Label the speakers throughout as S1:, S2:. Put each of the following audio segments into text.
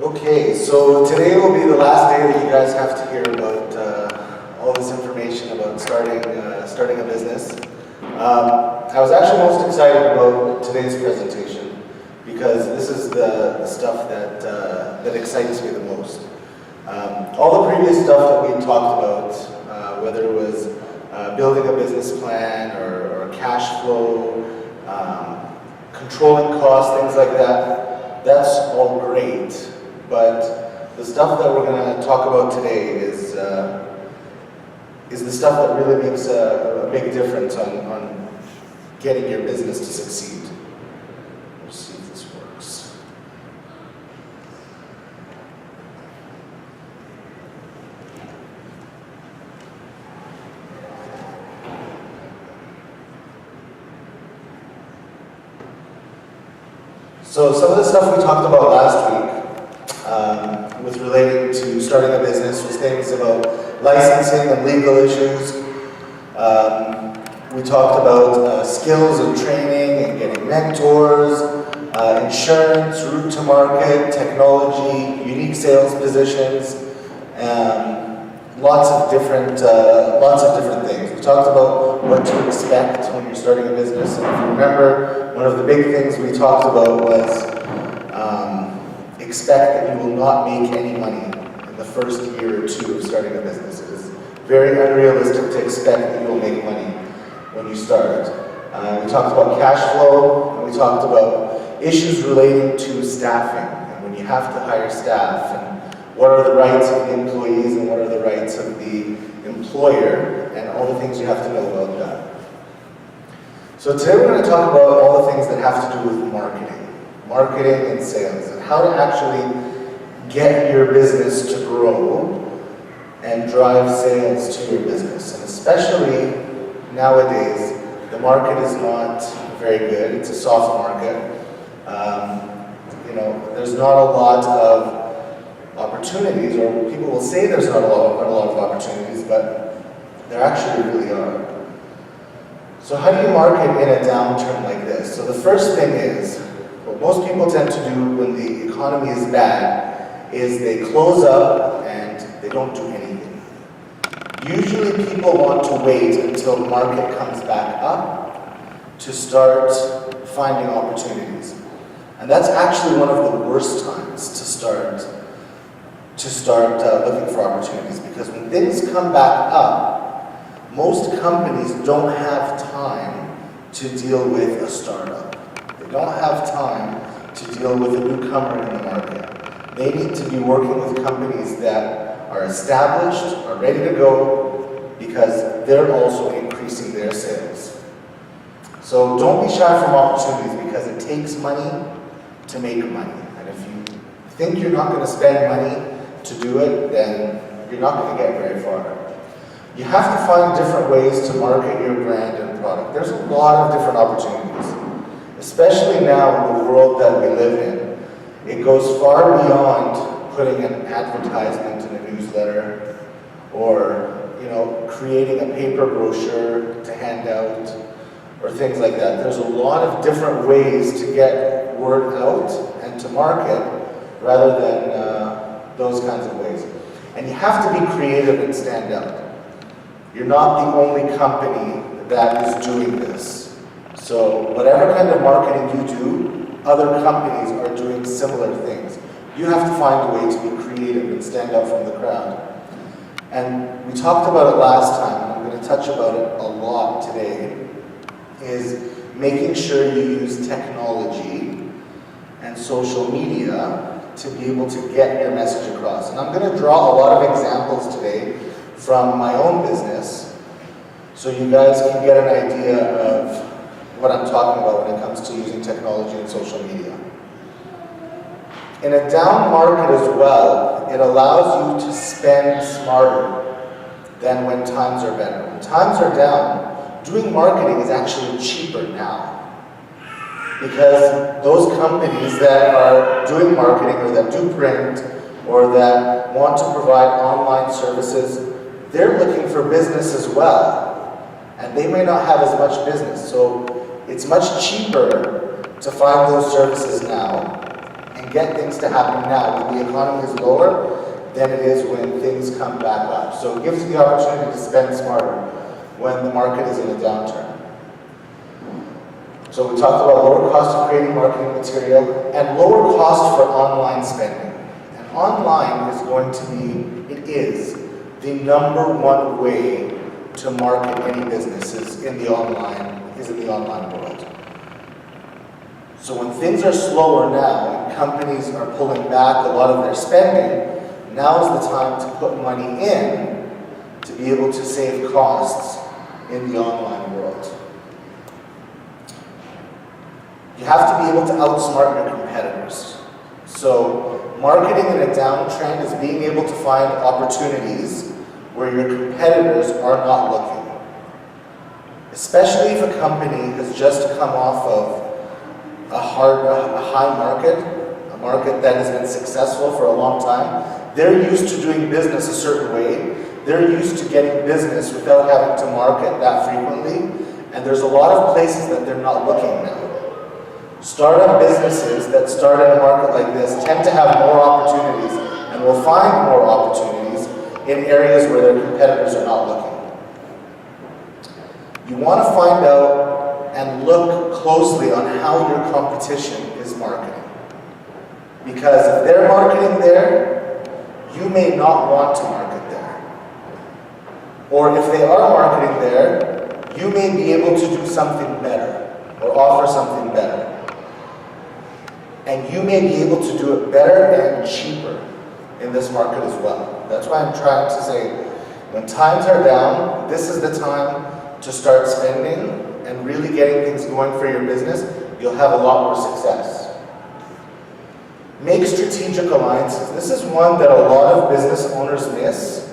S1: Okay, so today will be the last day that you guys have to hear about all this information about starting a business. I was actually most excited about today's presentation because this is the stuff that excites me the most. All the previous stuff that we talked about, whether it was building a business plan or cash flow, controlling costs, things like that, that's all great. But the stuff that we're going to talk about today is the stuff that really makes a big difference on getting your business to succeed. Let's see if this works. So some of the stuff we talked about last week with relating to starting a business was things about licensing and legal issues. We talked about skills and training and getting mentors, insurance, route to market, technology, unique sales positions, lots of different things. We talked about what to expect when you're starting a business. And if you remember, one of the big things we talked about was expect that you will not make any money in the first year or two of starting a business. It is very unrealistic to expect that you will make money when you start. We talked about cash flow, and we talked about issues relating to staffing, and when you have to hire staff, and what are the rights of the employees and what are the rights of the employer, and all the things you have to know about that. So today we're going to talk about all the things that have to do with marketing and sales, and how to actually get your business to grow and drive sales to your business. And especially nowadays, the market is not very good. It's a soft market. There's not a lot of opportunities, or people will say there's not a lot of opportunities, but there actually really are. So how do you market in a downturn like this? So the first thing is, what most people tend to do when the economy is bad is they close up and they don't do anything. Usually people want to wait until the market comes back up to start finding opportunities. And that's actually one of the worst times to start looking for opportunities, because when things come back up, most companies don't have time to deal with a startup. They don't have time to deal with a newcomer in the market. They need to be working with companies that are established, are ready to go, because they're also increasing their sales. So don't be shy from opportunities, because it takes money to make money. And if you think you're not going to spend money to do it, then you're not going to get very far. You have to find different ways to market your brand and product. There's a lot of different opportunities, especially now in the world that we live in. It goes far beyond putting an advertisement in a newsletter or creating a paper brochure to hand out or things like that. There's a lot of different ways to get word out and to market rather than those kinds of ways. And you have to be creative and stand out. You're not the only company that is doing this. So whatever kind of marketing you do, other companies are doing similar things. You have to find a way to be creative and stand out from the crowd. And we talked about it last time, and I'm going to touch about it a lot today, is making sure you use technology and social media to be able to get your message across. And I'm going to draw a lot of examples today from my own business, so you guys can get an idea of what I'm talking about when it comes to using technology and social media. In a down market as well, it allows you to spend smarter than when times are better. When times are down, doing marketing is actually cheaper now, because those companies that are doing marketing or that do print or that want to provide online services, they're looking for business as well, and they may not have as much business. So it's much cheaper to find those services now and can get things to happen now when the economy is lower than it is when things come back up. So it gives you the opportunity to spend smarter when the market is in a downturn. So we talked about lower cost of creating marketing material and lower cost for online spending. And online is going to be, it is the #1 way to market any businesses in the online world. So when things are slower now and companies are pulling back a lot of their spending, now is the time to put money in to be able to save costs in the online world. You have to be able to outsmart your competitors. So marketing in a downtrend is being able to find opportunities where your competitors are not looking. Especially if a company has just come off of a high market, a market that has been successful for a long time. They're used to doing business a certain way. They're used to getting business without having to market that frequently. And there's a lot of places that they're not looking now. Startup businesses that start in a market like this tend to have more opportunities and will find more opportunities in areas where their competitors are not looking. You want to find out and look closely on how your competition is marketing. Because if they're marketing there, you may not want to market there. Or if they are marketing there, you may be able to do something better or offer something better. And you may be able to do it better and cheaper in this market as well. That's why I'm trying to say, when times are down, this is the time to start spending and really getting things going for your business. You'll have a lot more success. Make strategic alliances. This is one that a lot of business owners miss,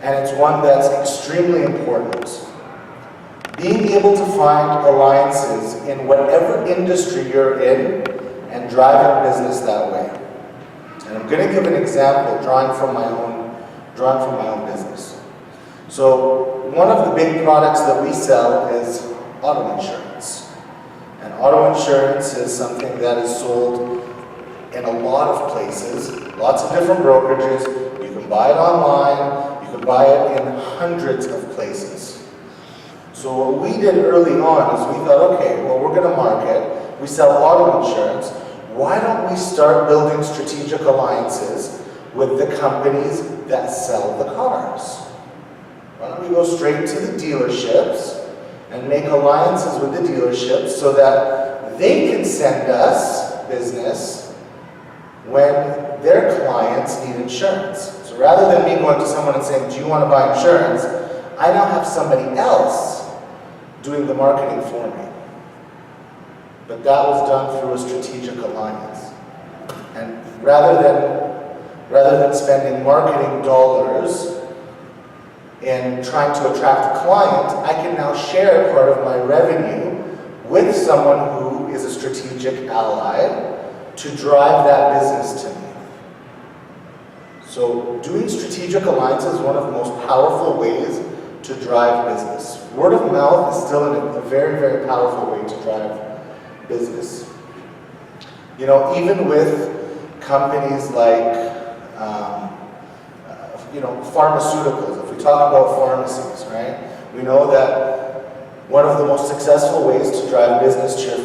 S1: and it's one that's extremely important. Being able to find alliances in whatever industry you're in and driving business that way. And I'm going to give an example, drawing from my own business. So one of the big products that we sell is auto insurance. And auto insurance is something that is sold in a lot of places, lots of different brokerages. You can buy it online, you can buy it in hundreds of places. So what we did early on is we thought, okay, well, we're going to market, we sell auto insurance, why don't we start building strategic alliances with the companies that sell the cars? Why don't we go straight to the dealerships and make alliances with the dealerships so that they can send us business when their clients need insurance. So rather than me going to someone and saying, do you want to buy insurance? I now have somebody else doing the marketing for me. But that was done through a strategic alliance. And rather than spending marketing dollars in trying to attract a client, I can now share part of my revenue with someone who is a strategic ally to drive that business to me. So doing strategic alliances is one of the most powerful ways to drive business. Word of mouth is still a very, very powerful way to drive business. You know, even with companies like, pharmaceuticals, if we talk about pharmacies, right? We know that one of the most successful ways to drive business to your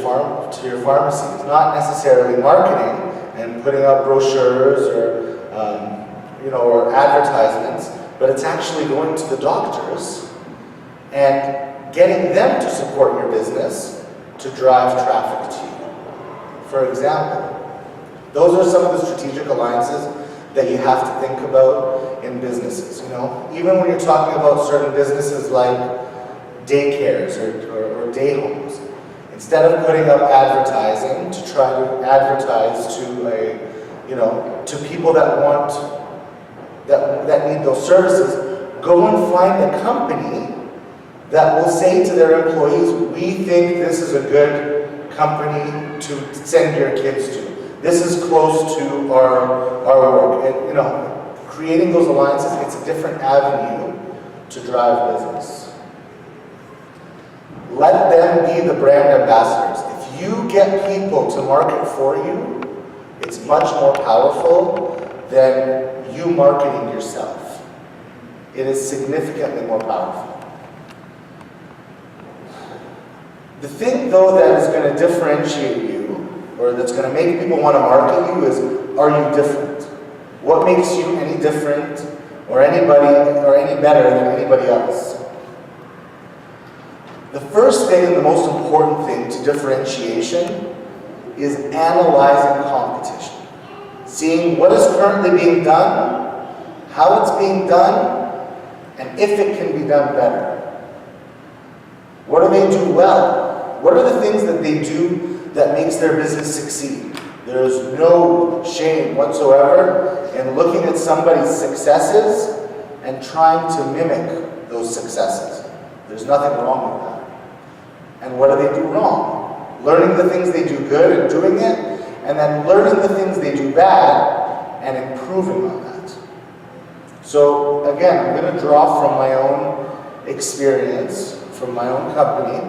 S1: pharmacy is not necessarily marketing and putting out brochures or advertisements, but it's actually going to the doctors and getting them to support your business to drive traffic to you. For example, those are some of the strategic alliances that you have to think about in businesses. You know, even when you're talking about certain businesses like daycares or day homes, instead of putting up advertising to try to advertise to people that need those services, go and find a company that will say to their employees, we think this is a good company to send your kids to. This is close to our work. And, creating those alliances, it's a different avenue to drive business. Let them be the brand ambassadors. If you get people to market for you, It's much more powerful than you marketing yourself. It is significantly more powerful. The thing, though, that is going to differentiate you, or that's going to make people want to market you, is, are you different? What makes you any different, or any better than anybody else? The first thing and the most important thing to differentiation is analyzing competition. Seeing what is currently being done, how it's being done, and if it can be done better. What do they do well? What are the things that they do that makes their business succeed? There is no shame whatsoever in looking at somebody's successes and trying to mimic those successes. There's nothing wrong with that. And what do they do wrong? Learning the things they do good and doing it, and then learning the things they do bad and improving on that. So again, I'm going to draw from my own experience, from my own company.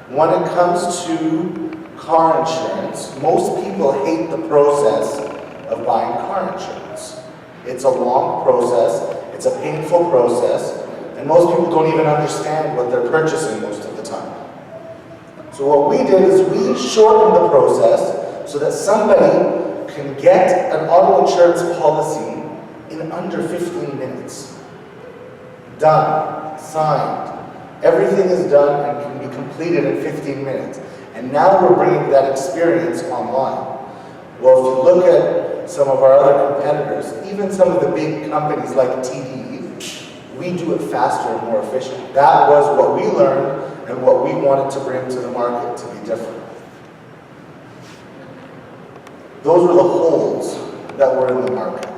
S1: When it comes to car insurance, most people hate the process of buying car insurance. It's a long process, it's a painful process, and most people don't even understand what they're purchasing most of the time. So what we did is we shortened the process so that somebody can get an auto insurance policy in under 15 minutes. Done, signed. Everything is done and can be completed in 15 minutes. And now we're bringing that experience online. Well, if you look at some of our other competitors, even some of the big companies like TD, we do it faster and more efficient. That was what we learned and what we wanted to bring to the market to be different. Those were the holes that were in the market.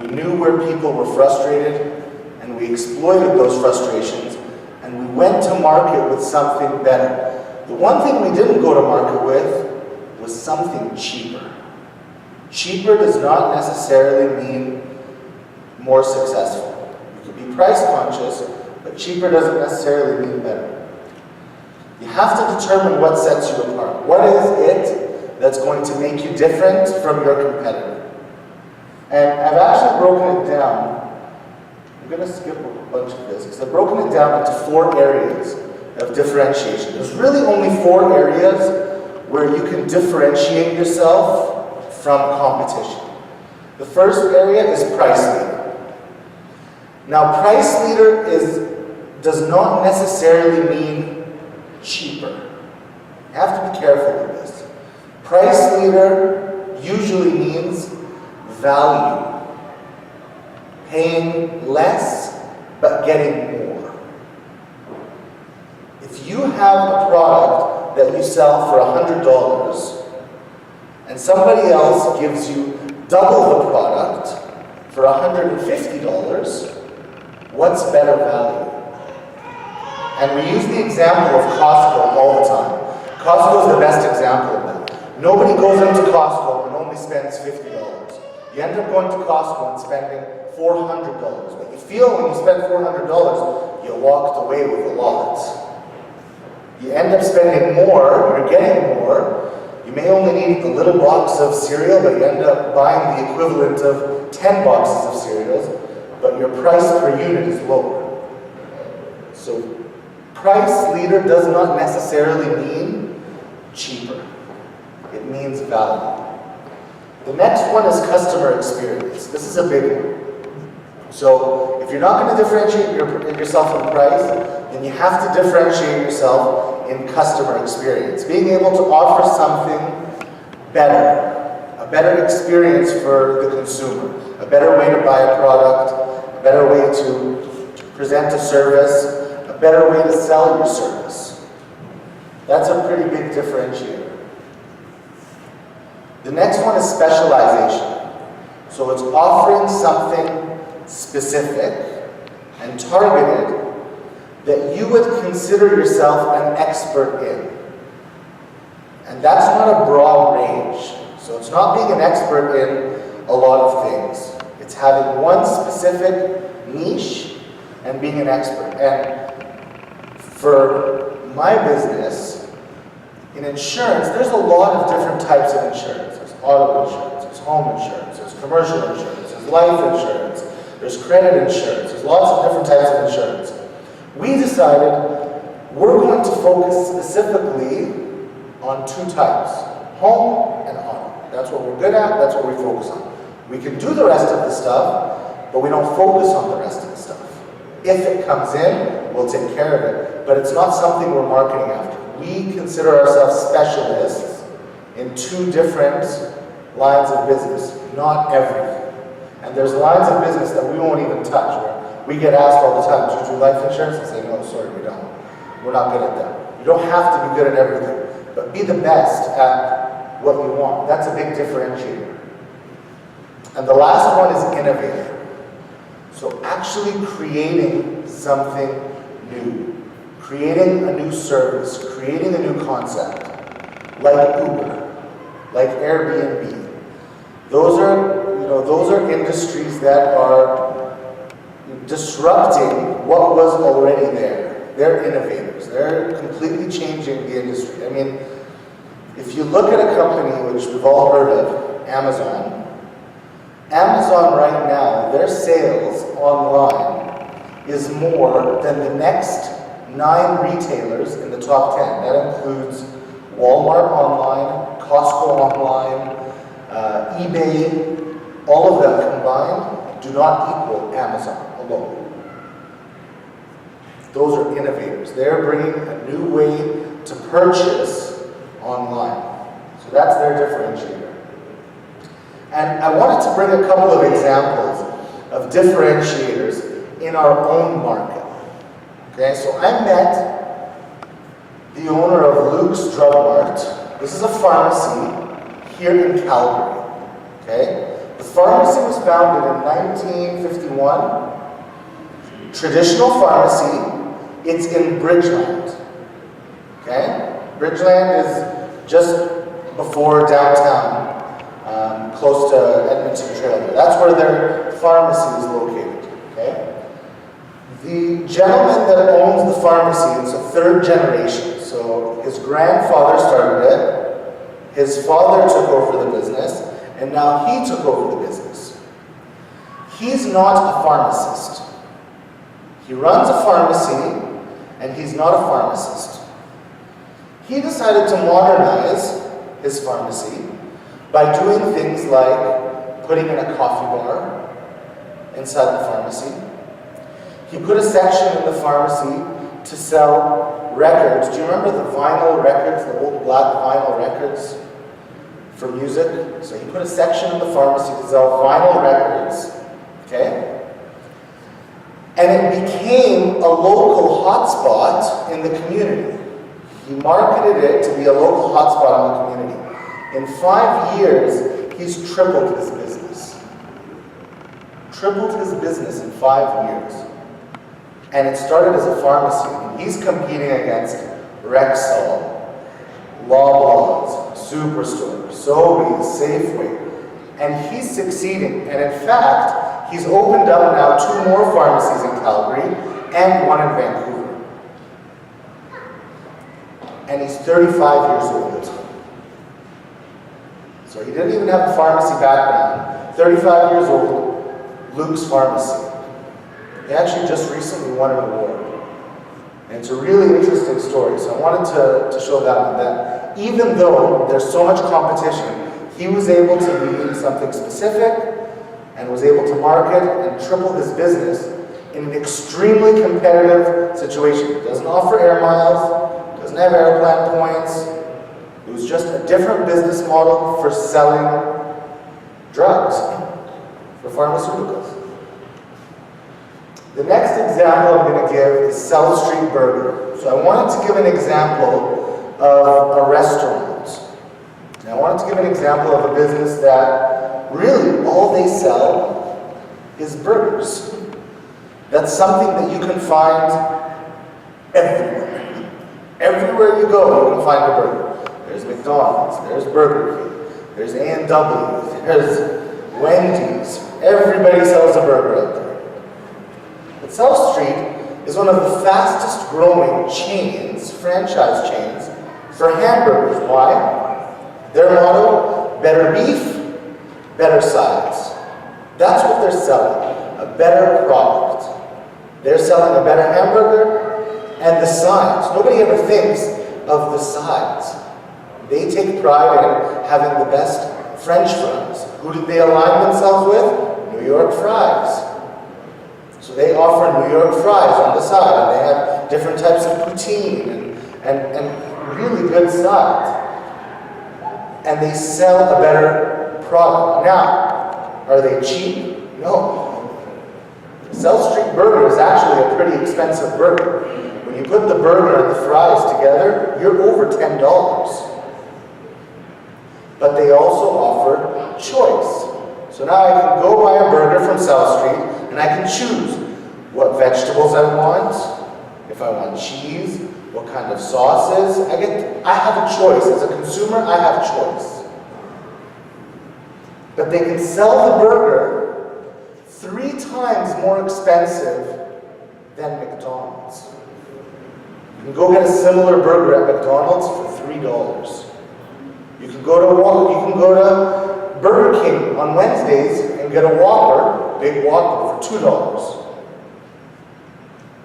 S1: We knew where people were frustrated, and we exploited those frustrations, and we went to market with something better. The one thing we didn't go to market with was something cheaper. Cheaper does not necessarily mean more successful. You could be price conscious, but cheaper doesn't necessarily mean better. You have to determine what sets you apart. What is it that's going to make you different from your competitor? And I've actually broken it down. I'm going to skip a bunch of this because I've broken it down into 4 areas of differentiation. There's really only 4 areas where you can differentiate yourself from competition. The first area is price leader. Now, price leader does not necessarily mean cheaper. You have to be careful with this. Price leader usually means value. Paying less, but getting more. If you have a product that you sell for $100 and somebody else gives you double the product for $150, what's better value? And we use the example of Costco all the time. Costco is the best example of that. Nobody goes into Costco and only spends $50. You end up going to Costco and spending $400. But you feel when you spend $400, you walked away with a lot. You end up spending more, you're getting more. You may only need a little box of cereal, but you end up buying the equivalent of 10 boxes of cereals, but your price per unit is lower. So price leader does not necessarily mean cheaper. It means value. The next one is customer experience. This is a big one. So if you're not going to differentiate yourself in price, then you have to differentiate yourself in customer experience. Being able to offer something better, a better experience for the consumer, a better way to buy a product, a better way to present a service, a better way to sell your service. That's a pretty big differentiator. The next one is specialization. So it's offering something specific and targeted that you would consider yourself an expert in. And that's not a broad range. So it's not being an expert in a lot of things. It's having one specific niche and being an expert. And for my business, in insurance, there's a lot of different types of insurance. There's auto insurance, there's home insurance, there's commercial insurance, there's life insurance, there's credit insurance, there's lots of different types of insurance. We decided we're going to focus specifically on two types, home and auto. That's what we're good at, that's what we focus on. We can do the rest of the stuff, but we don't focus on the rest of the stuff. If it comes in, we'll take care of it, but it's not something we're marketing after. We consider ourselves specialists in two different lines of business, not everything. And there's lines of business that we won't even touch, where we get asked all the time, do you do life insurance? And say, no, sorry, we don't. We're not good at that. You don't have to be good at everything, but be the best at what you want. That's a big differentiator. And the last one is innovator. So actually creating something new, creating a new service, creating a new concept, like Uber, like Airbnb. Those are industries that are disrupting what was already there. They're innovators. They're completely changing the industry. I mean, if you look at a company which we've all heard of, Amazon right now, their sales online is more than the next 9 retailers in the top 10. That includes Walmart online, Costco online, eBay. All of them combined do not equal Amazon alone. Those are innovators. They're bringing a new way to purchase online. So that's their differentiator. And I wanted to bring a couple of examples of differentiators in our own market. Okay, so I met the owner of Luke's Drug Mart. This is a pharmacy here in Calgary. Okay, the pharmacy was founded in 1951. Traditional pharmacy. It's in Bridgeland. Okay, Bridgeland is just before downtown. Close to Edmonton Trail. That's where their pharmacy is located. Okay? The gentleman that owns the pharmacy is a third generation. So his grandfather started it, his father took over the business, and now he took over the business. He's not a pharmacist. He runs a pharmacy, and he's not a pharmacist. He decided to modernize his pharmacy by doing things like putting in a coffee bar inside the pharmacy. He put a section in the pharmacy to sell records. Do you remember the vinyl records, the old black vinyl records for music? So he put a section in the pharmacy to sell vinyl records, okay? And it became a local hotspot in the community. He marketed it to be a local hotspot in the community. In 5 years, he's tripled his business. Tripled his business in 5 years. And it started as a pharmacy. He's competing against Rexall, Loblaws, Superstore, Sobeys, Safeway. And he's succeeding. And in fact, he's opened up now 2 more pharmacies in Calgary and 1 in Vancouver. And he's 35 years old. So he didn't even have a pharmacy background. 35 years old, Luke's Pharmacy. He actually just recently won an award. And it's a really interesting story. So I wanted to show that even though there's so much competition, he was able to be something specific and was able to market and triple his business in an extremely competitive situation. It doesn't offer air miles, doesn't have airplane points. It was just a different business model for selling drugs, for pharmaceuticals. The next example I'm going to give is South Street Burger. So I wanted to give an example of a restaurant. And I wanted to give an example of a business that really all they sell is burgers. That's something that you can find everywhere. Everywhere you go, you can find a burger. There's McDonald's, there's Burger King, there's A&W, there's Wendy's. Everybody sells a burger out there. But South Street is one of the fastest growing chains, franchise chains, for hamburgers. Why? Their motto, better beef, better sides. That's what they're selling, a better product. They're selling a better hamburger and the sides. Nobody ever thinks of the sides. They take pride in having the best French fries. Who did they align themselves with? New York fries. So they offer New York fries on the side, and they have different types of poutine and really good sides. And they sell a better product. Now, are they cheap? No. South Street Burger is actually a pretty expensive burger. When you put the burger and the fries together, you're over $10. But they also offer choice. So now I can go buy a burger from South Street and I can choose what vegetables I want, if I want cheese, what kind of sauces. I have a choice. As a consumer, I have choice. But they can sell the burger 3 times more expensive than McDonald's. You can go get a similar burger at McDonald's for $3. You can go to Burger King on Wednesdays and get a Whopper, big Whopper, for $2.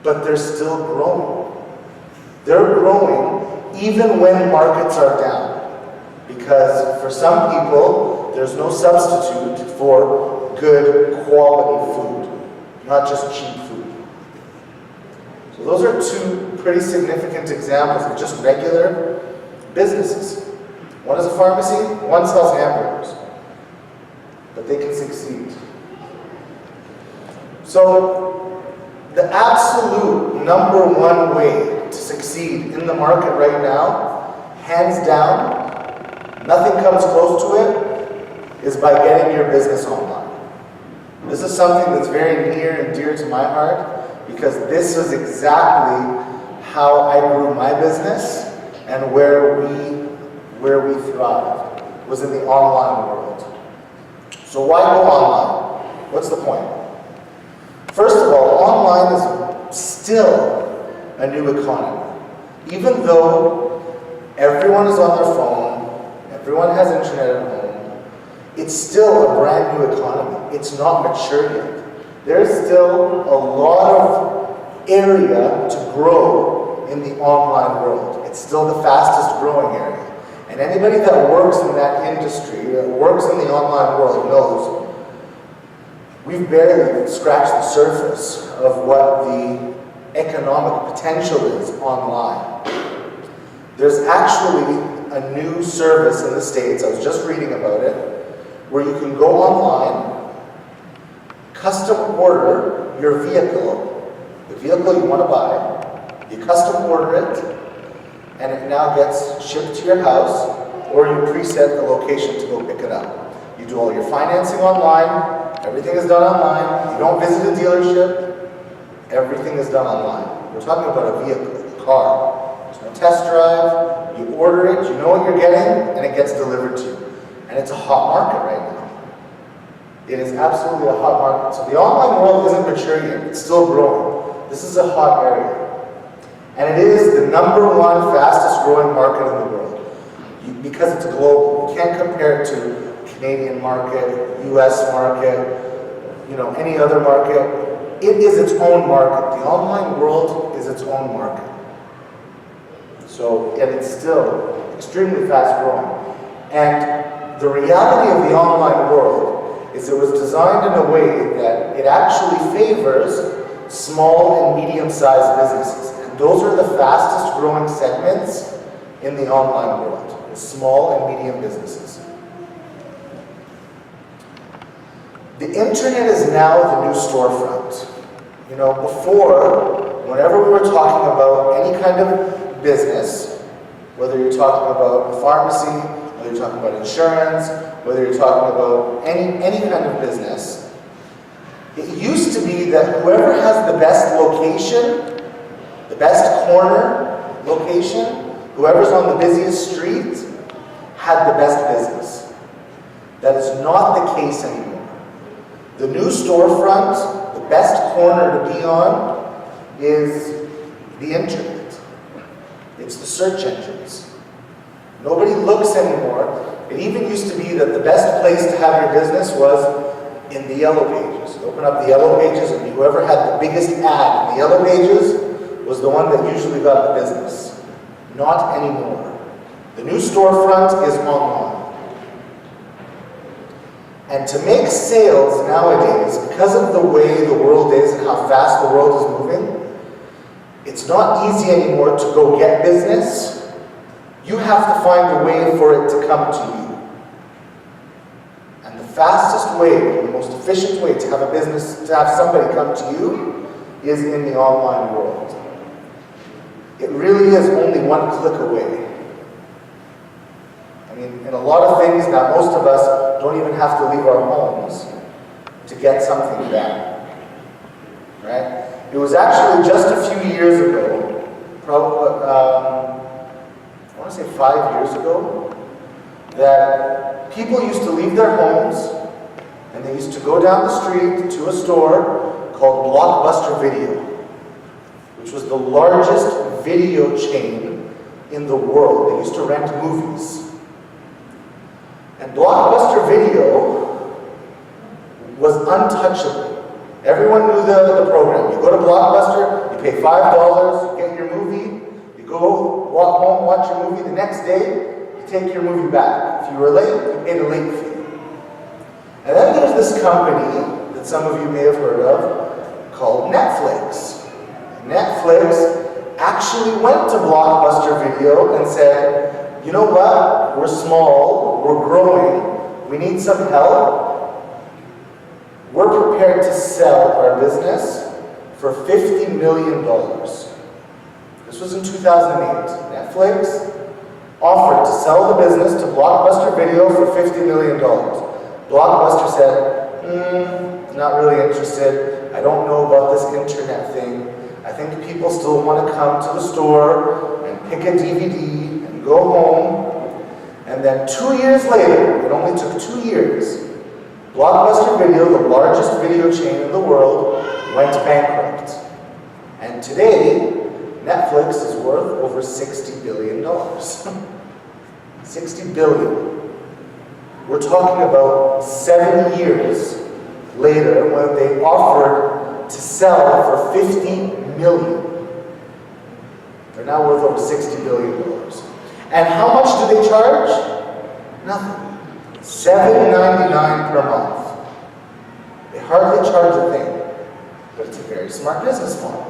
S1: But they're still growing. They're growing even when markets are down. Because for some people, there's no substitute for good quality food, not just cheap food. So those are 2 pretty significant examples of just regular businesses. One is a pharmacy, one sells hamburgers. But they can succeed. So the absolute number 1 way to succeed in the market right now, hands down, nothing comes close to it, is by getting your business online. This is something that's very near and dear to my heart, because this is exactly how I grew my business and where we thrived, was in the online world. So why go online? What's the point? First of all, online is still a new economy. Even though everyone is on their phone, everyone has internet at home, it's still a brand new economy. It's not mature yet. There's still a lot of area to grow in the online world. It's still the fastest growing area. And anybody that works in that industry, that works in the online world, knows we've barely scratched the surface of what the economic potential is online. There's actually a new service in the States, I was just reading about it, where you can go online, custom order your vehicle, the vehicle you want to buy, you custom order it, and it now gets shipped to your house, or you preset the location to go pick it up. You do all your financing online, everything is done online, you don't visit a dealership, everything is done online. We're talking about a vehicle, a car. There's no test drive, you order it, you know what you're getting, and it gets delivered to you. And it's a hot market right now. It is absolutely a hot market. So the online world isn't mature yet, it's still growing. This is a hot area. And it is the number 1 fastest growing market in the world. Because it's global. You can't compare it to Canadian market, US market, any other market. It is its own market. The online world is its own market. So, and it's still extremely fast growing. And the reality of the online world is it was designed in a way that it actually favors small and medium-sized businesses. Those are the fastest growing segments in the online world, small and medium businesses. The internet is now the new storefront. Before, whenever we were talking about any kind of business, whether you're talking about a pharmacy, whether you're talking about insurance, whether you're talking about any kind of business, it used to be that whoever has the best location, the best corner location, whoever's on the busiest street, had the best business. That is not the case anymore. The new storefront, the best corner to be on, is the internet. It's the search engines. Nobody looks anymore It even used to be that the best place to have your business was in the Yellow Pages. You open up the Yellow Pages, and whoever had the biggest ad in the Yellow Pages was the one that usually got the business. Not anymore. The new storefront is online. And to make sales nowadays, because of the way the world is and how fast the world is moving, it's not easy anymore to go get business. You have to find a way for it to come to you. And the fastest way, the most efficient way to have a business, to have somebody come to you, is in the online world. It really is only one click away. I mean, in a lot of things now, most of us don't even have to leave our homes to get something done. Right? It was actually just a few years ago, probably, I want to say 5 years ago, that people used to leave their homes and they used to go down the street to a store called Blockbuster Video, which was the largest video chain in the world. They used to rent movies. And Blockbuster Video was untouchable. Everyone knew the program. You go to Blockbuster, you pay $5, you get your movie, you go walk home, watch your movie. The next day, you take your movie back. If you were late, you paid a late fee. And then there's this company that some of you may have heard of called Netflix. Netflix actually went to Blockbuster Video and said, you know what, we're small, we're growing, we need some help. We're prepared to sell our business for $50 million. This was in 2008. Netflix offered to sell the business to Blockbuster Video for $50 million. Blockbuster said, not really interested. I don't know about this internet thing. I think people still want to come to the store and pick a DVD and go home. And then 2 years later, it only took 2 years, Blockbuster Video, the largest video chain in the world, went bankrupt. And today, Netflix is worth over $60 billion. $60 billion. We're talking about 7 years later when they offered to sell for $50 million. They're now worth over $60 billion. And how much do they charge? Nothing. $7.99 per month. They hardly charge a thing, but it's a very smart business model.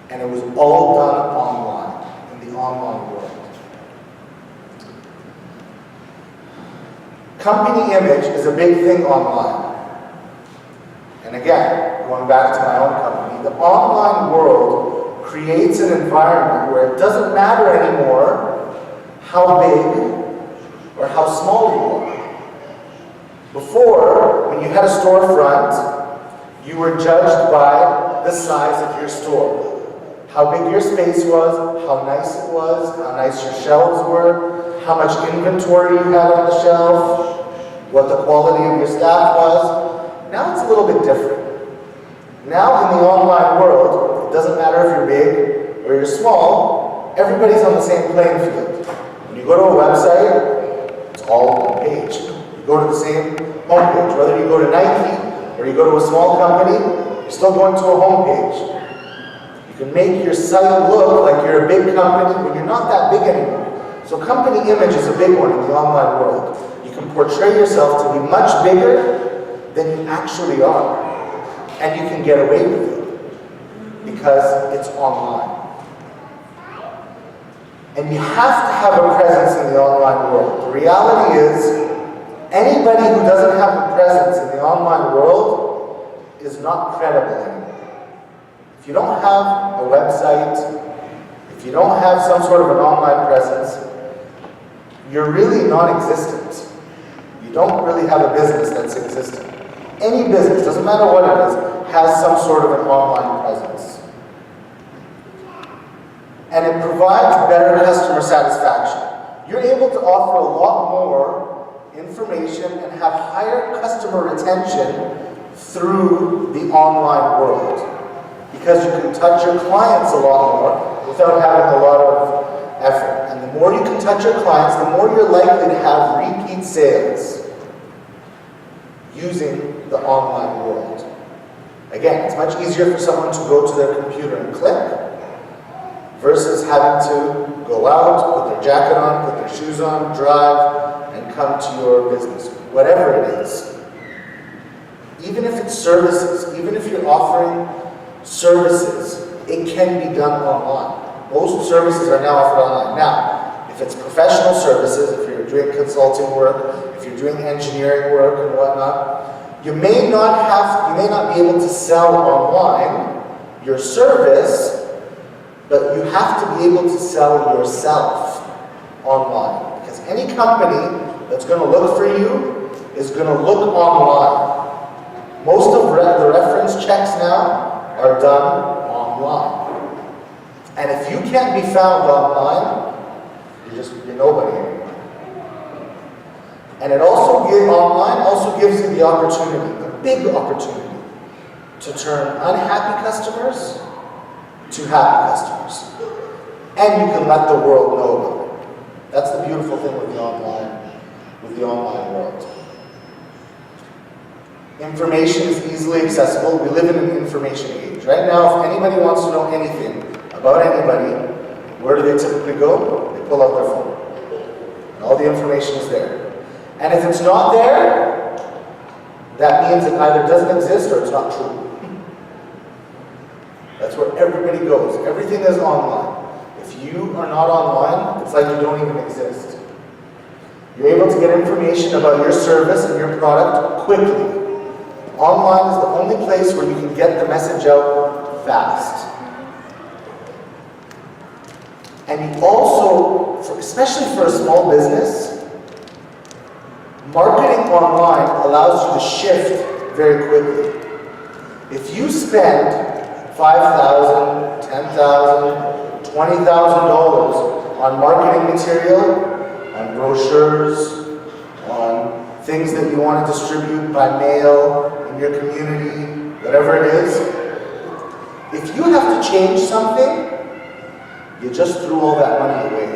S1: And it was all done online, in the online world. Company image is a big thing online. And again, going back to my own company, the online world creates an environment where it doesn't matter anymore how big or how small you are. Before, when you had a storefront, you were judged by the size of your store. How big your space was, how nice your shelves were, how much inventory you had on the shelf, what the quality of your staff was. Now it's a little bit different. Now in the online world, it doesn't matter if you're big or you're small, everybody's on the same playing field. When you go to a website, it's all one page. You go to the same homepage. Whether you go to Nike or you go to a small company, you're still going to a homepage. You can make your site look like you're a big company when you're not that big anymore. So company image is a big one in the online world. You can portray yourself to be much bigger than you actually are. And you can get away with it because it's online. And you have to have a presence in the online world. The reality is, anybody who doesn't have a presence in the online world is not credible anymore. If you don't have a website, if you don't have some sort of an online presence, you're really non-existent. You don't really have a business that's existent. Any business, doesn't matter what it is, has some sort of an online presence. And it provides better customer satisfaction. You're able to offer a lot more information and have higher customer retention through the online world. Because you can touch your clients a lot more without having a lot of effort. And the the more you can touch your clients, the more you're likely to have repeat sales using the online world. Again, it's much easier for someone to go to their computer and click versus having to go out, put their jacket on, put their shoes on, drive, and come to your business, whatever it is. Even if it's services, even if you're offering services, it can be done online. Most services are now offered online. Now, if it's professional services, if you're doing consulting work, if you're doing engineering work and whatnot, you may not be able to sell online your service, but you have to be able to sell yourself online. Because any company that's going to look for you is going to look online. Most of the reference checks now are done online. And if you can't be found online, you're nobody anymore. And online also gives you the opportunity, the big opportunity, to turn unhappy customers to happy customers. And you can let the world know about it. That's the beautiful thing with the online world. Information is easily accessible. We live in an information age. Right now, if anybody wants to know anything about anybody, where do they typically go? They pull out their phone. And all the information is there. And if it's not there, that means it either doesn't exist or it's not true. That's where everybody goes. Everything is online. If you are not online, it's like you don't even exist. You're able to get information about your service and your product quickly. Online is the only place where you can get the message out fast. And you also, especially for a small business, marketing online allows you to shift very quickly. If you spend $5,000, $10,000, $20,000 on marketing material, on brochures, on things that you want to distribute by mail in your community, whatever it is, if you have to change something, you just threw all that money away.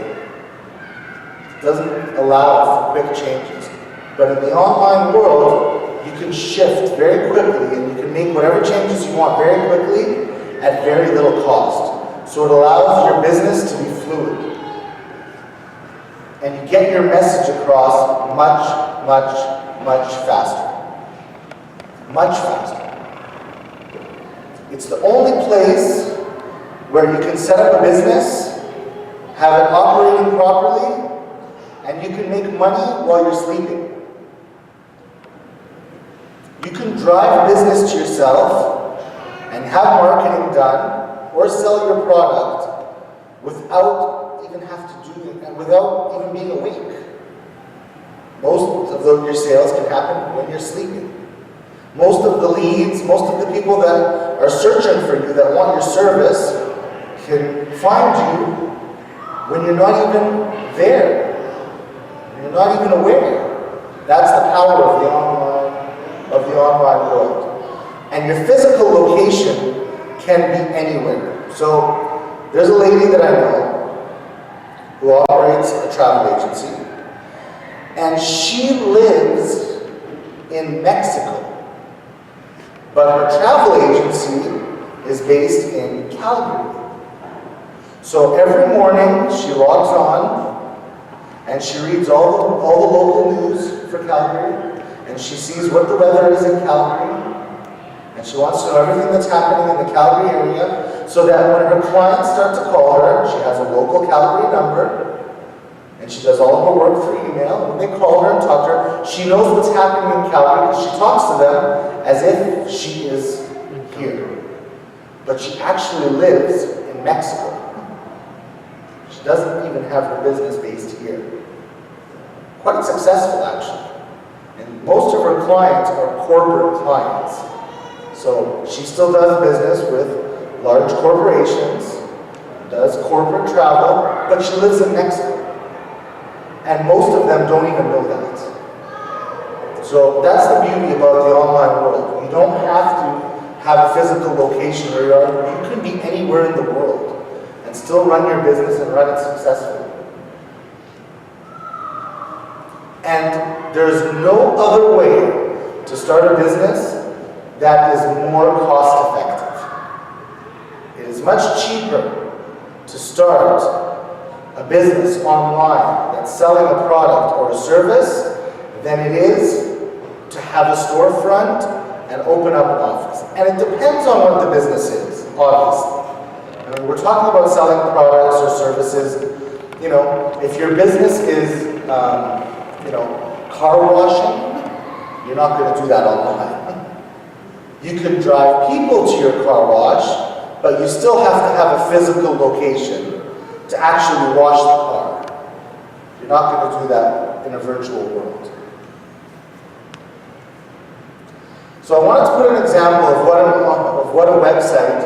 S1: It doesn't allow for quick changes. But in the online world, you can shift very quickly and you can make whatever changes you want very quickly at very little cost. So it allows your business to be fluid. And you get your message across much faster. Much faster. It's the only place where you can set up a business, have it operating properly, and you can make money while you're sleeping. You can drive business to yourself and have marketing done or sell your product without even being awake. Most of your sales can happen when you're sleeping. Most of the leads, most of the people that are searching for you, that want your service, can find you when you're not even there. You're not even aware. That's the power of the online world. And your physical location can be anywhere. So there's a lady that I know who operates a travel agency, and she lives in Mexico. But her travel agency is based in Calgary. So every morning she logs on and she reads all the local news for Calgary, and she sees what the weather is in Calgary, and she wants to know everything that's happening in the Calgary area, so that when her clients start to call her, she has a local Calgary number, and she does all of her work through email. When they call her and talk to her, she knows what's happening in Calgary because she talks to them as if she is here. But she actually lives in Mexico. She doesn't even have her business based here. Quite successful, actually. And most of her clients are corporate clients. So she still does business with large corporations, does corporate travel, but she lives in Mexico. And most of them don't even know that. So that's the beauty about the online world. You don't have to have a physical location where you are. You can be anywhere in the world and still run your business and run it successfully. And there's no other way to start a business that is more cost effective. It is much cheaper to start a business online that's selling a product or a service than it is to have a storefront and open up an office. And it depends on what the business is, obviously. I mean, we're talking about selling products or services. You know, if your business is, car washing, you're not going to do that online. You could drive people to your car wash, but you still have to have a physical location to actually wash the car. You're not going to do that in a virtual world. So I wanted to put an example of what a website,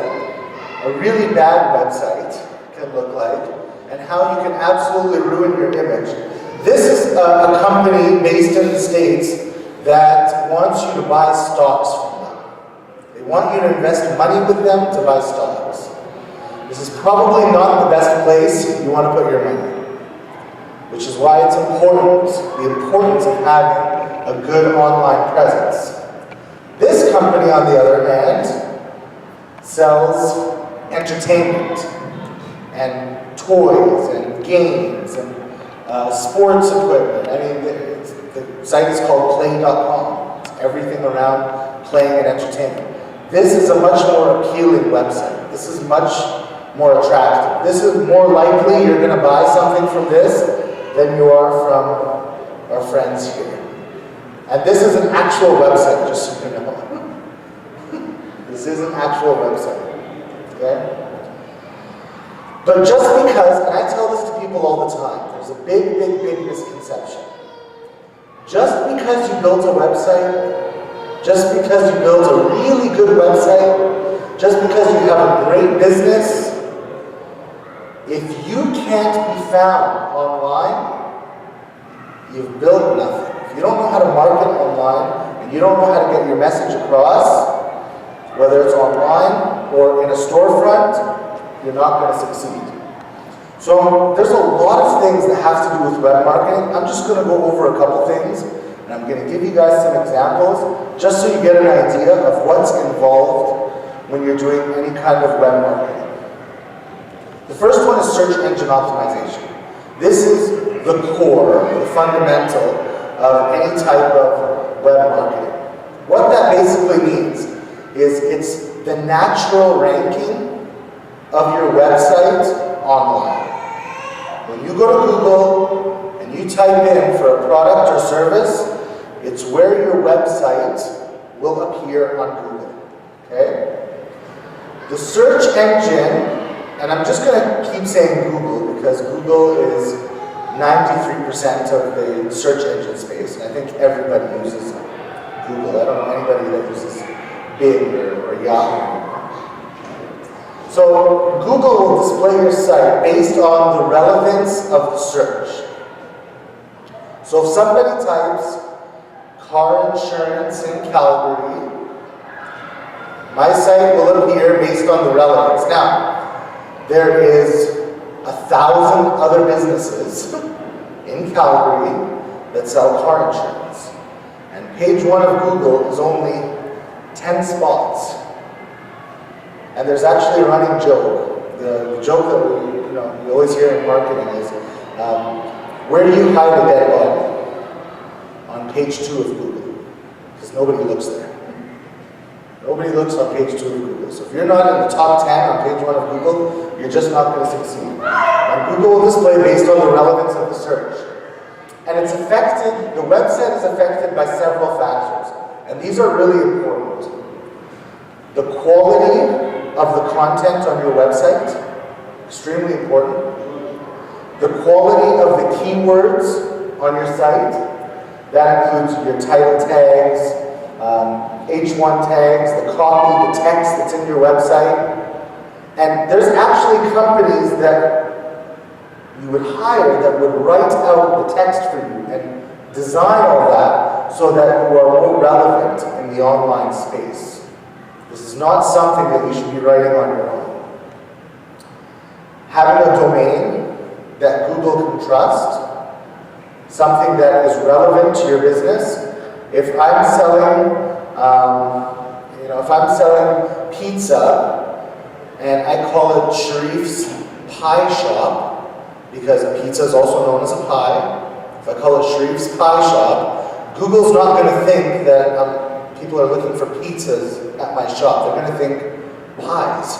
S1: a really bad website, can look like, and how you can absolutely ruin your image. This is a company based in the States that wants you to buy stocks from them. They want you to invest money with them to buy stocks. This is probably not the best place you want to put your money, which is why it's important, the importance of having a good online presence. This company, on the other hand, sells entertainment and toys and games and sports equipment. I mean, the site is called play.com. It's everything around playing and entertainment. This is a much more appealing website. This is much more attractive. This is more likely you're going to buy something from this than you are from our friends here. And this is an actual website, just so you know. This is an actual website. Okay? But just because, and I tell this to people all the time, there's a big, big, big misconception. Just because you built a website, just because you built a really good website, just because you have a great business, if you can't be found online, you've built nothing. If you don't know how to market online, and you don't know how to get your message across, whether it's online or in a storefront, you're not going to succeed. So there's a lot of things that have to do with web marketing. I'm just going to go over a couple things, and I'm going to give you guys some examples, just so you get an idea of what's involved when you're doing any kind of web marketing. The first one is search engine optimization. This is the core, the fundamental of any type of web marketing. What that basically means is it's the natural ranking of your website online. When you go to Google and you type in for a product or service, it's where your website will appear on Google. Okay? The search engine, and I'm just going to keep saying Google because Google is 93% of the search engine space, and I think everybody uses Google. I don't know anybody that uses Bing or Yahoo. So Google will display your site based on the relevance of the search. So if somebody types car insurance in Calgary, my site will appear based on the relevance. Now, there is 1,000 other businesses in Calgary that sell car insurance. And page 1 of Google is only 10 spots. And there's actually a running joke. The joke that we always hear in marketing is, where do you hide a dead body? On page 2 of Google. Because nobody looks there. Nobody looks on page 2 of Google. So if you're not in the top 10 on page 1 of Google, you're just not going to succeed. And Google will display based on the relevance of the search. And it's affected, the website is affected by several factors. And these are really important. The quality of the content on your website, extremely important. The quality of the keywords on your site, that includes your title tags, H1 tags, the copy, the text that's in your website. And there's actually companies that you would hire that would write out the text for you and design all that so that you are more relevant in the online space. This is not something that you should be writing on your own. Having a domain that Google can trust something that is relevant to your business. If I'm selling, if I'm selling pizza and I call it Sherif's Pie Shop, because a pizza is also known as a pie, if I call it Sherif's Pie Shop, Google's not going to think that people are looking for pizzas at my shop. They're going to think pies.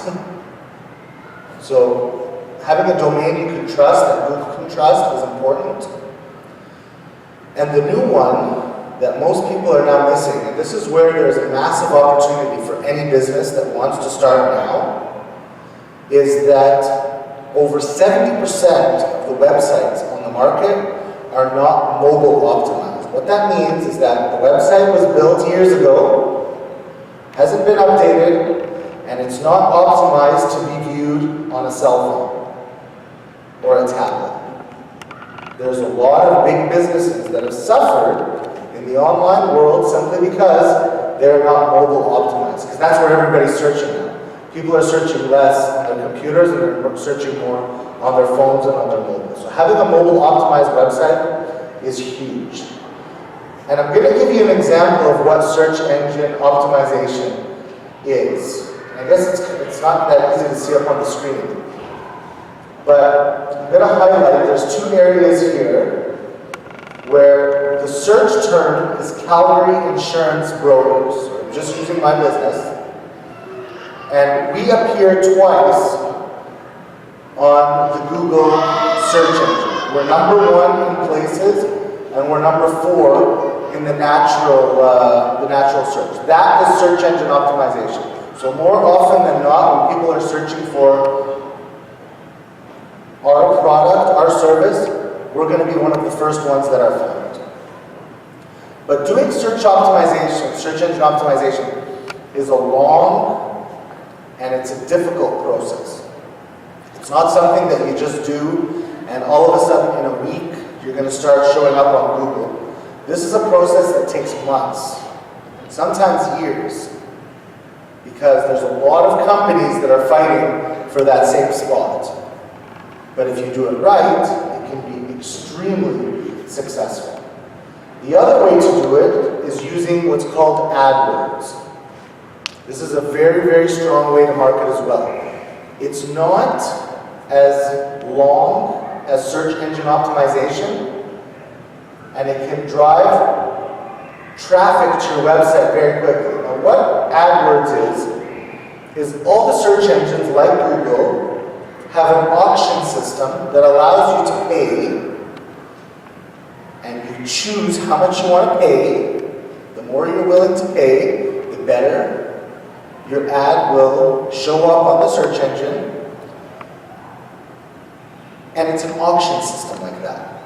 S1: So having a domain you can trust, that Google can trust, is important. And the new one that most people are now missing, and this is where there's a massive opportunity for any business that wants to start now, is that over 70% of the websites on the market are not mobile optimized. What that means is that the website was built years ago, hasn't been updated, and it's not optimized to be viewed on a cell phone or a tablet. There's a lot of big businesses that have suffered in the online world simply because they're not mobile optimized, because that's where everybody's searching now. People are searching less on their computers and they're searching more on their phones and on their mobile. So having a mobile optimized website is huge. And I'm going to give you an example of what search engine optimization is. I guess it's not that easy to see up on the screen. But I'm going to highlight, there's two areas here where the search term is calorie insurance brokers. So I'm just using my business. And we appear twice on the Google search engine. We're number one in places, and we're number 4 in the natural search. That is search engine optimization. So more often than not, when people are searching for our product, our service, we're going to be one of the first ones that are found. But doing search optimization, search engine optimization, is a long and it's a difficult process. It's not something that you just do and all of a sudden in a week you're going to start showing up on Google. This is a process that takes months, sometimes years, because there's a lot of companies that are fighting for that same spot. But if you do it right, it can be extremely successful. The other way to do it is using what's called AdWords. This is a very, very strong way to market as well. It's not as long as search engine optimization, and it can drive traffic to your website very quickly. Now, what AdWords is all the search engines like Google have an auction system that allows you to pay, and you choose how much you want to pay. The more you're willing to pay, the better your ad will show up on the search engine. And it's an auction system like that.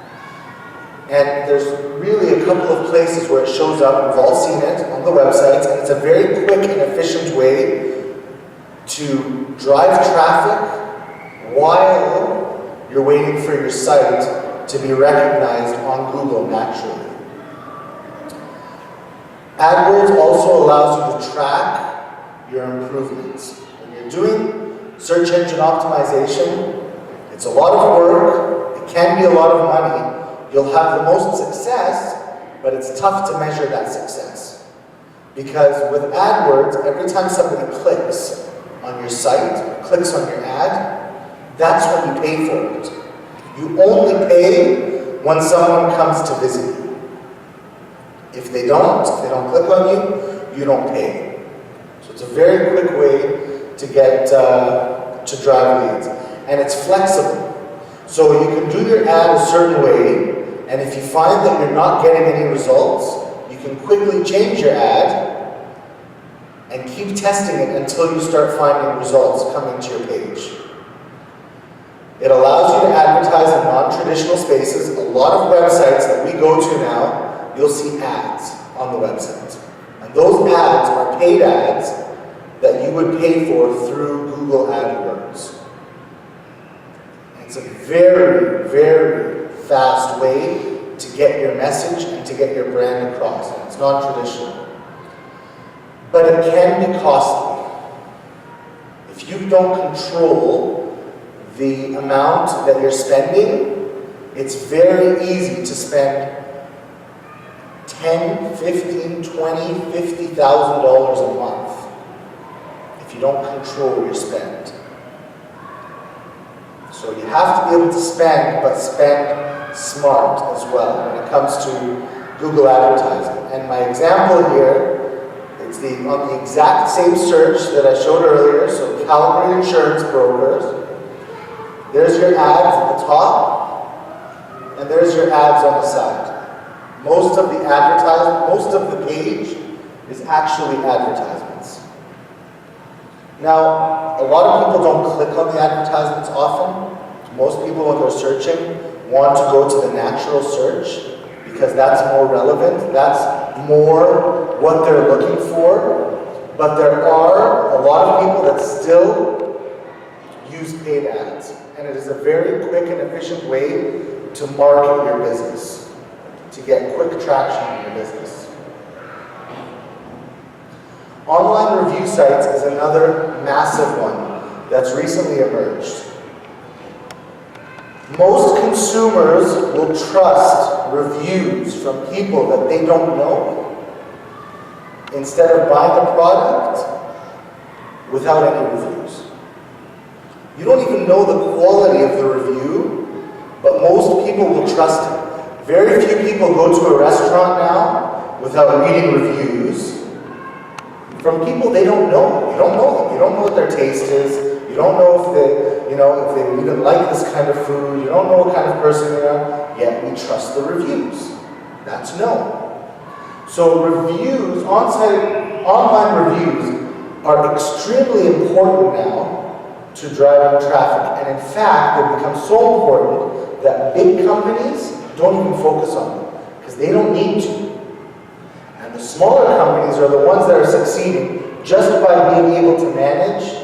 S1: And there's really a couple of places where it shows up. We've all seen it on the websites, and it's a very quick and efficient way to drive traffic while you're waiting for your site to be recognized on Google naturally. AdWords also allows you to track your improvements. When you're doing search engine optimization, it's a lot of work, it can be a lot of money, you'll have the most success, but it's tough to measure that success. Because with AdWords, every time somebody clicks on your site, clicks on your ad, that's when you pay for it. You only pay when someone comes to visit you. If they don't click on you, you don't pay. So it's a very quick way to get to drive leads. And it's flexible. So you can do your ad a certain way, and if you find that you're not getting any results, you can quickly change your ad and keep testing it until you start finding results coming to your page. It allows you to advertise in non-traditional spaces. A lot of websites that we go to now, you'll see ads on the website. And those ads are paid ads that you would pay for through Google AdWords. It's a very, very fast way to get your message and to get your brand across. And it's non-traditional. But it can be costly. If you don't control the amount that you're spending, It's very easy to spend $10, $15, $20, $50,000 a month if you don't control your spend. So you have to be able to spend, but spend smart as well when it comes to Google advertising. And my example here, it's on the exact same search that I showed earlier, so Calgary Insurance Brokers. There's your ads at the top, and there's your ads on the side. Most of the page is actually advertisements. Now, a lot of people don't click on the advertisements often. Most people, when they're searching, want to go to the natural search because that's more relevant. That's more what they're looking for. But there are a lot of people that still use paid ads. And it is a very quick and efficient way to market your business, to get quick traction in your business. Online review sites is another massive one that's recently emerged. Most consumers will trust reviews from people that they don't know instead of buying a product without any reviews. You don't even know the quality of the review, but most people will trust it. Very few people go to a restaurant now without reading reviews from people they don't know. You don't know them. You don't know what their taste is. You don't know if they even like this kind of food. You don't know what kind of person they are. Yet we trust the reviews. That's known. So reviews, online reviews are extremely important now to driving traffic. And in fact, they've become so important that big companies don't even focus on them because they don't need to. And the smaller companies are the ones that are succeeding just by being able to manage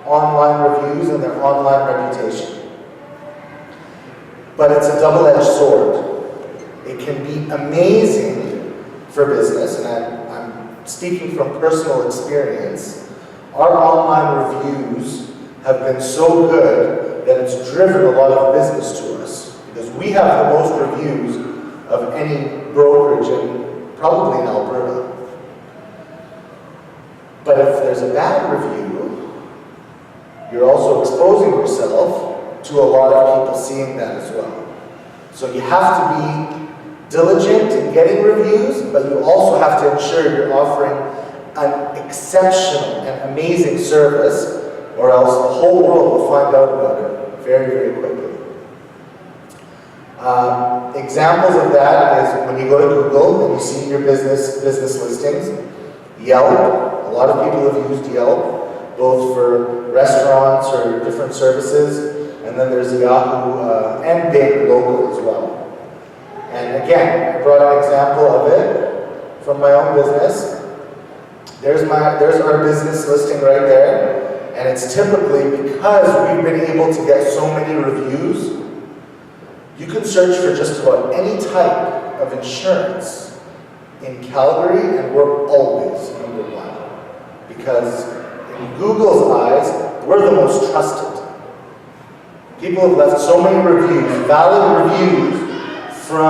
S1: online reviews and their online reputation. But it's a double-edged sword. It can be amazing for business, and I'm speaking from personal experience. Our online reviews have been so good that it's driven a lot of business to us because we have the most reviews of any brokerage probably in Alberta. But if there's a bad review, you're also exposing yourself to a lot of people seeing that as well. So you have to be diligent in getting reviews, but you also have to ensure you're offering an exceptional and amazing service, or else the whole world will find out about it very, very quickly. Examples of that is when you go to Google and you see your business listings. Yelp, a lot of people have used Yelp, both for restaurants or different services, and then there's Yahoo and Bing local as well. And again, I brought an example of it from my own business. There's our business listing right there, and it's typically because we've been able to get so many reviews. You can search for just about any type of insurance in Calgary, and we're always number one. Because in Google's eyes, we're the most trusted. People have left so many reviews, valid reviews, for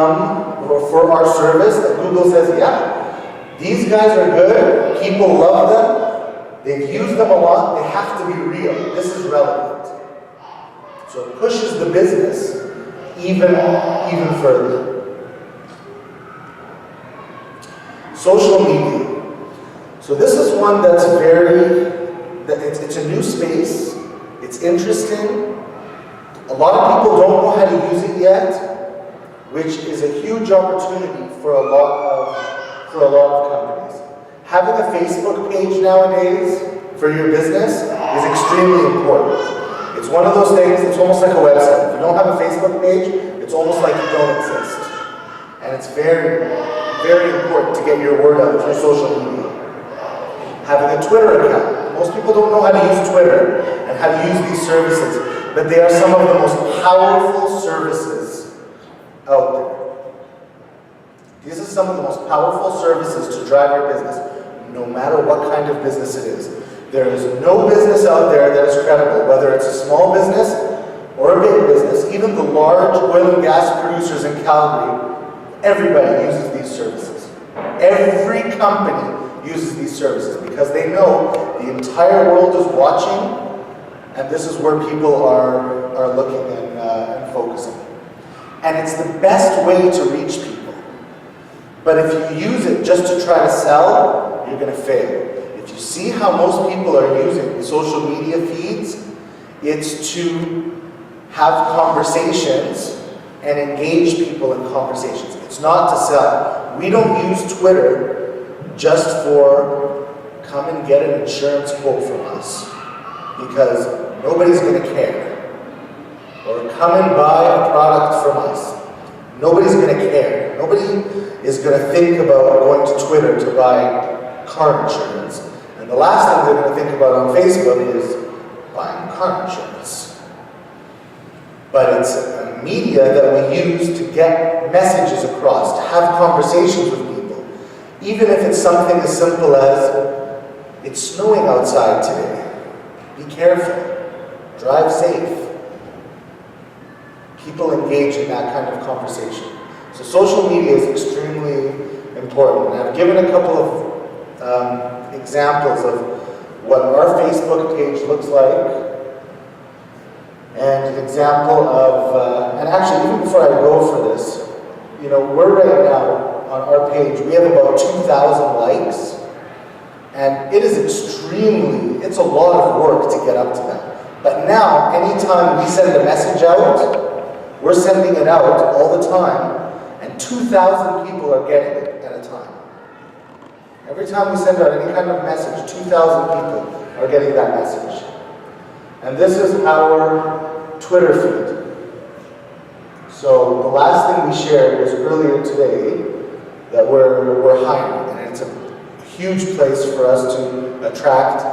S1: our service that Google says, yeah, these guys are good, people love them, they've used them a lot, they have to be real, this is relevant. So it pushes the business even further. Social media. So this is one that's it's a new space, it's interesting. A lot of people don't know how to use it yet, which is a huge opportunity for a lot of companies. Having a Facebook page nowadays for your business is extremely important. It's one of those things, it's almost like a website. If you don't have a Facebook page, it's almost like you don't exist. And it's very, very important to get your word out through social media. Having a Twitter account. Most people don't know how to use Twitter and how to use these services, but they are some of the most powerful services out there. These are some of the most powerful services to drive your business, no matter what kind of business it is. There is no business out there that is credible, whether it's a small business or a big business, even the large oil and gas producers in Calgary, everybody uses these services. Every company uses these services because they know the entire world is watching, and this is where people are looking and focusing. And it's the best way to reach people. But if you use it just to try to sell, you're going to fail. If you see how most people are using social media feeds, it's to have conversations and engage people in conversations. It's not to sell. We don't use Twitter just for come and get an insurance quote from us, because nobody's going to care. Or come and buy a product from us. Nobody's going to care. Nobody is going to think about going to Twitter to buy car insurance. And the last thing they're going to think about on Facebook is buying car insurance. But it's a media that we use to get messages across, to have conversations with people. Even if it's something as simple as, it's snowing outside today. Be careful. Drive safe. People engage in that kind of conversation. So social media is extremely important. And I've given a couple of examples of what our Facebook page looks like. And an example of, and actually even before I go for this, you know, we're right now on our page, we have about 2,000 likes. And it is it's a lot of work to get up to that. But now, anytime we send a message out, we're sending it out all the time, and 2,000 people are getting it at a time. Every time we send out any kind of message, 2,000 people are getting that message. And this is our Twitter feed. So the last thing we shared was earlier today that we're hiring, and it's a huge place for us to attract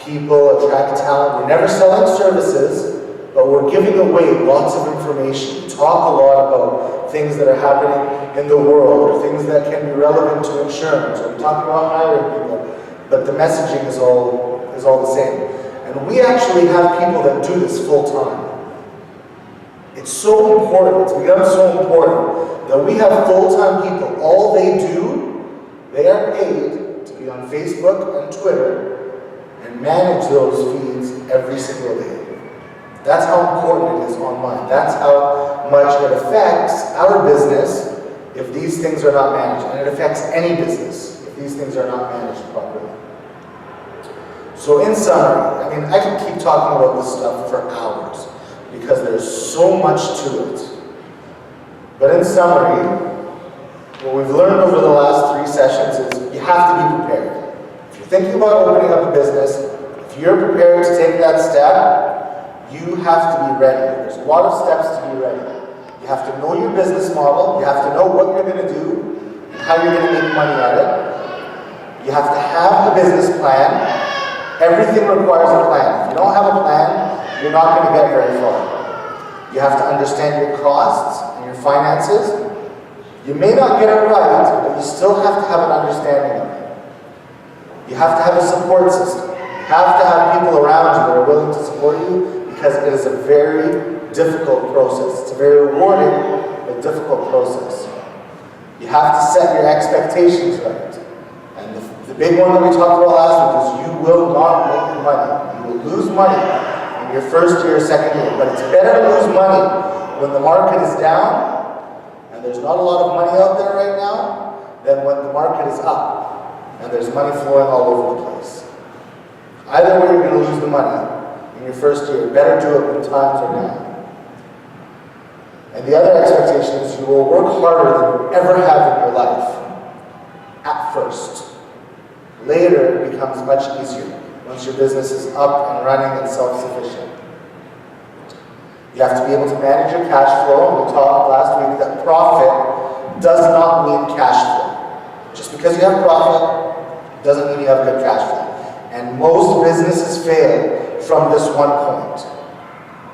S1: people, attract talent. We're never selling services, but we're giving away lots of information. We talk a lot about things that are happening in the world, or things that can be relevant to insurance, or we talk about hiring people, but the messaging is all the same. And we actually have people that do this full time. It's so important, it's become so important, that we have full-time people. All they do, they are paid to be on Facebook and Twitter and manage those feeds every single day. That's how important it is online. That's how much it affects our business if these things are not managed. And it affects any business if these things are not managed properly. So in summary, I mean, I can keep talking about this stuff for hours because there's so much to it. But in summary, what we've learned over the last 3 sessions is you have to be prepared. If you're thinking about opening up a business, if you're prepared to take that step, you have to be ready. There's a lot of steps to be ready. You have to know your business model. You have to know what you're going to do and how you're going to make money at it. You have to have a business plan. Everything requires a plan. If you don't have a plan, you're not going to get very far. You have to understand your costs and your finances. You may not get it right, but you still have to have an understanding of it. You have to have a support system. You have to have people around you that are willing to support you, because it is a very difficult process. It's a very rewarding but difficult process. You have to set your expectations right. And the big one that we talked about last week is you will not make money. You will lose money in your first year or second year. But it's better to lose money when the market is down and there's not a lot of money out there right now than when the market is up and there's money flowing all over the place. Either way, you're going to lose the money in your first year. Better do it when times are down. And the other expectation is you will work harder than you ever have in your life at first. Later, it becomes much easier once your business is up and running and self-sufficient. You have to be able to manage your cash flow. And we talked last week that profit does not mean cash flow. Just because you have profit doesn't mean you have good cash flow. And most businesses fail from this one point,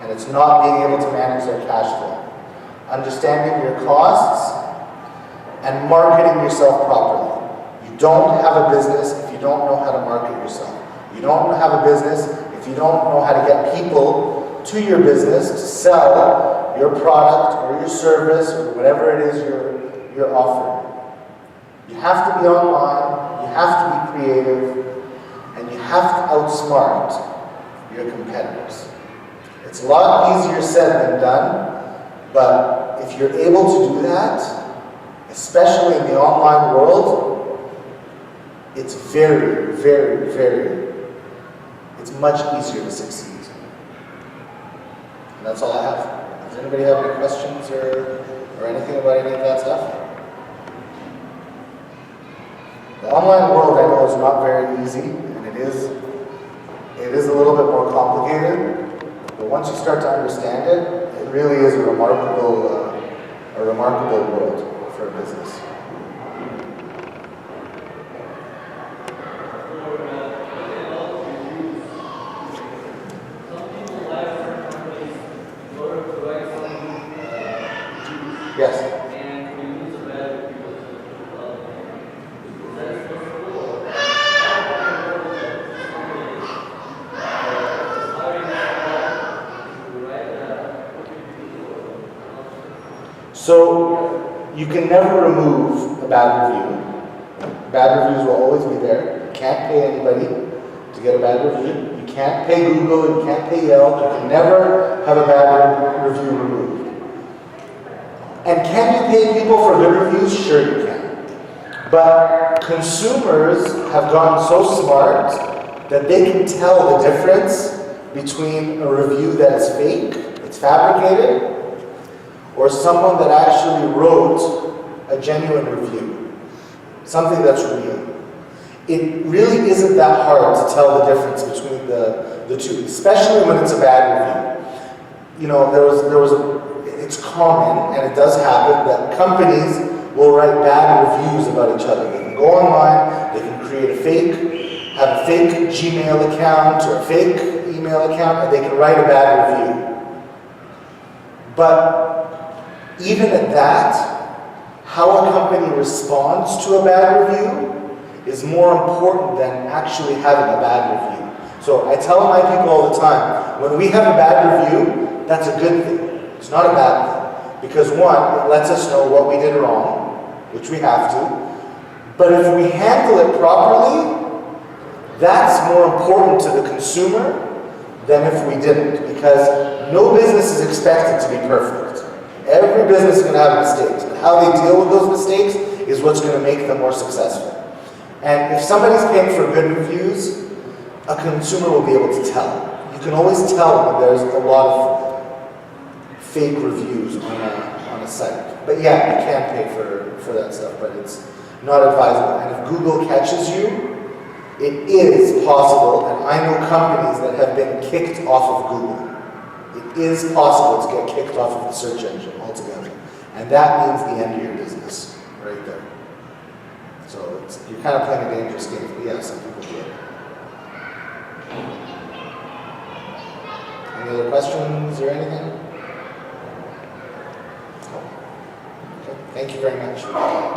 S1: and it's not being able to manage their cash flow. Understanding your costs and marketing yourself properly. You don't have a business if you don't know how to market yourself. You don't have a business if you don't know how to get people to your business to sell your product or your service or whatever it is you're offering. You have to be online, you have to be creative, and you have to outsmart your competitors. It's a lot easier said than done, but if you're able to do that, especially in the online world, it's very, very, very, it's much easier to succeed. And that's all I have. Does anybody have any questions or anything about any of that stuff? The online world, I know, is not very easy, and it is a little bit more complicated. But once you start to understand it, it really is a remarkable world for a business. Yes. So, you can never remove a bad review. Bad reviews will always be there. You can't pay anybody to get a bad review. You can't pay Google, you can't pay Yelp. You can never have a bad review removed. And can you pay people for good reviews? Sure you can. But consumers have gotten so smart that they can tell the difference between a review that is fake, it's fabricated, or someone that actually wrote a genuine review, something that's real. It really isn't that hard to tell the difference between the two, especially when it's a bad review. You know, it's common, and it does happen, that companies will write bad reviews about each other. They can go online, they can have a fake Gmail account or a fake email account, and they can write a bad review. But even at that, how a company responds to a bad review is more important than actually having a bad review. So I tell my people all the time, when we have a bad review, that's a good thing. It's not a bad thing. Because one, it lets us know what we did wrong, which we have to. But if we handle it properly, that's more important to the consumer than if we didn't. Because no business is expected to be perfect. Every business is going to have mistakes, but how they deal with those mistakes is what's going to make them more successful. And if somebody's paying for good reviews, a consumer will be able to tell. You can always tell when there's a lot of fake reviews on a site. But yeah, you can pay for that stuff, but it's not advisable. And if Google catches you, it is possible, and I know companies that have been kicked off of Google. It is possible to get kicked off of the search engine altogether. And that means the end of your business, right there. So you're kind of playing a dangerous game. But yeah, some people do it. Any other questions or anything? Okay. Thank you very much.